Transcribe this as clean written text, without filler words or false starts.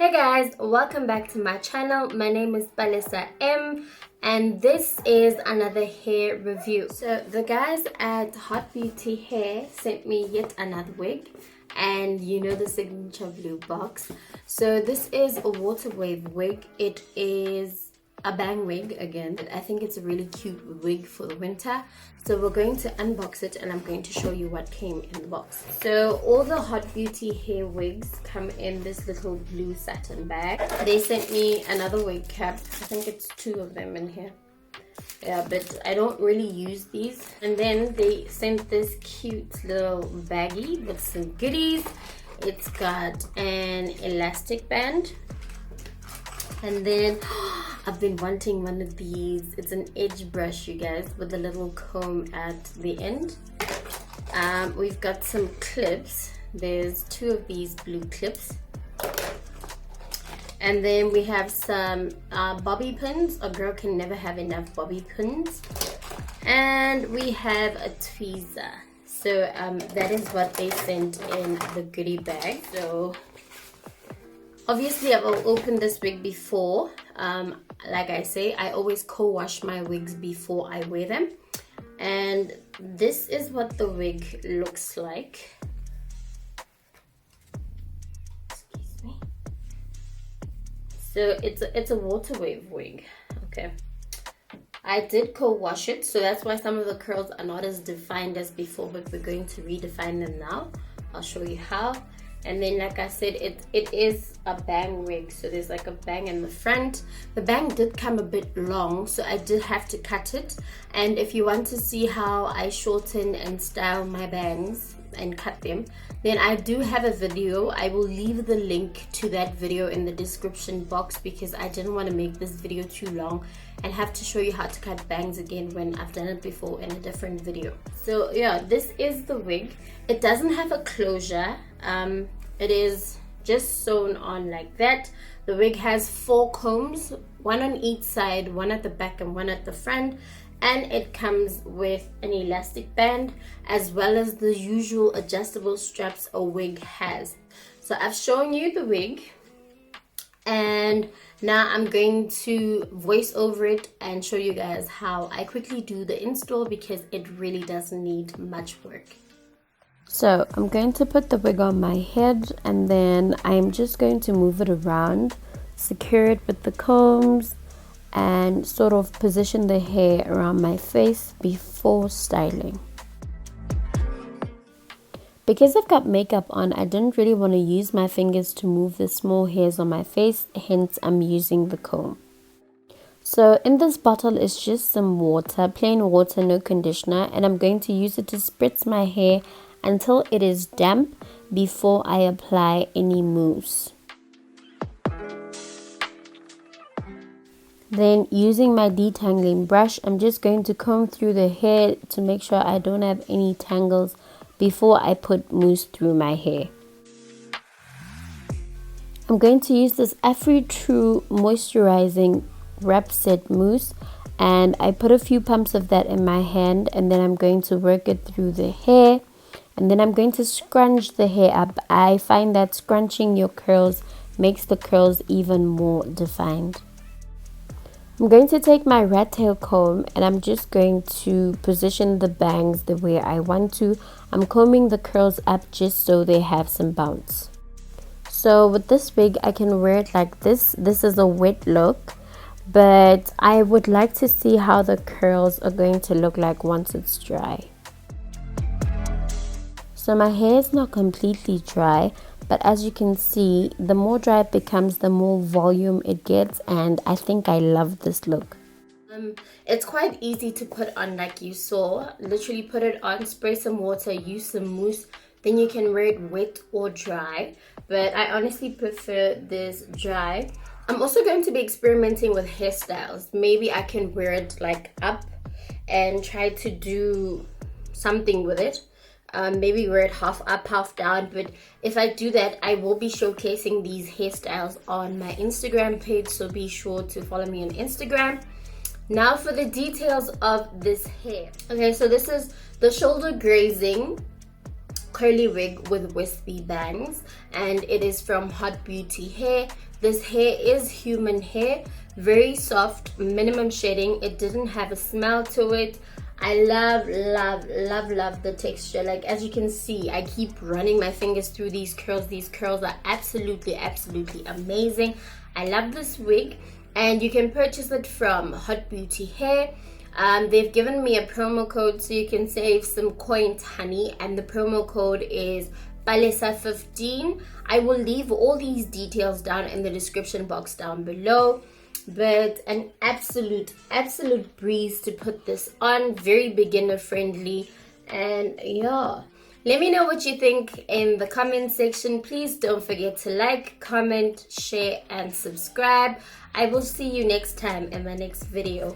Hey guys, welcome back to my channel. My name is Balisa M and this is another hair review. So the guys at Hot Beauty Hair sent me yet another wig, and you know the signature blue box. So this is a water wave wig. It is a bang wig again. I think it's a really cute wig for the winter. So we're going to unbox it and I'm going to show you what came in the box. So all the Hot Beauty hair wigs come in this little blue satin bag. They sent me another wig cap. I think it's 2 of them in here. Yeah, but I don't really use these. And then they sent this cute little baggie with some goodies. It's got an elastic band. And then I've been wanting one of these. It's an edge brush, you guys, with a little comb at the end. We've got some clips. There's 2 of these blue clips. And then we have some bobby pins. A girl can never have enough bobby pins. And we have a tweezer. So that is what they sent in the goodie bag. So obviously I've opened this wig before. Like I say, I always co-wash my wigs before I wear them. And this is what the wig looks like. Excuse me. So it's a water wave wig. Okay. I did co-wash it, so that's why some of the curls are not as defined as before, but we're going to redefine them now. I'll show you how. And then, like I said, it is a bang wig, so there's like a bang in the front. The bang did come a bit long, so I did have to cut it. And if you want to see how I shorten and style my bangs and cut them, then I do have a video. I will leave the link to that video in the description box because I didn't want to make this video too long and have to show you how to cut bangs again when I've done it before in a different video. So yeah, this is the wig. It doesn't have a closure. It is just sewn on like that. The wig has 4 combs, 1 on each side, 1 at the back and 1 at the front, and it comes with an elastic band as well as the usual adjustable straps a wig has. So I've shown you the wig, and now I'm going to voice over it and show you guys how I quickly do the install because it really doesn't need much work. So I'm going to put the wig on my head, and then I'm just going to move it around, secure it with the combs, and sort of position the hair around my face before styling. Because I've got makeup on, I didn't really want to use my fingers to move the small hairs on my face, hence I'm using the comb. So in this bottle is just some water, plain water, no conditioner, and I'm going to use it to spritz my hair until it is damp before I apply any mousse. Then using my detangling brush, I'm just going to comb through the hair to make sure I don't have any tangles before I put mousse through my hair. I'm going to use this Afri-True moisturizing wrap set mousse, and I put a few pumps of that in my hand, and then I'm going to work it through the hair. And then I'm going to scrunch the hair up. I find that scrunching your curls makes the curls even more defined. I'm going to take my rat tail comb and I'm just going to position the bangs the way I want to. I'm combing the curls up just so they have some bounce. So with this wig, I can wear it like this. This is a wet look, but I would like to see how the curls are going to look like once it's dry. So my hair is not completely dry, but as you can see, the more dry it becomes, the more volume it gets, and I think I love this look. It's quite easy to put on, like you saw. Literally put it on, spray some water, use some mousse, then you can wear it wet or dry. But I honestly prefer this dry. I'm also going to be experimenting with hairstyles. Maybe I can wear it like up and try to do something with it. Maybe wear it half up, half down, but if I do that, I will be showcasing these hairstyles on my Instagram page, so be sure to follow me on Instagram. Now for the details of this hair. Okay, so this is the Shoulder-Grazing curly wig with wispy bangs, and it is from Hot Beauty Hair. This hair is human hair, very soft, minimum shedding. It didn't have a smell to it. I love the texture. Like, as you can see, I keep running my fingers through these curls. These curls are absolutely amazing. I love this wig, and you can purchase it from Hot Beauty Hair. They've given me a promo code so you can save some coins, honey, and the promo code is Palesa15. I will leave all these details down in the description box down below. But an absolute breeze to put this on. Very beginner friendly. And yeah, let me know what you think in the comment section. Please don't forget to like, comment, share, and subscribe. I will see you next time in my next video.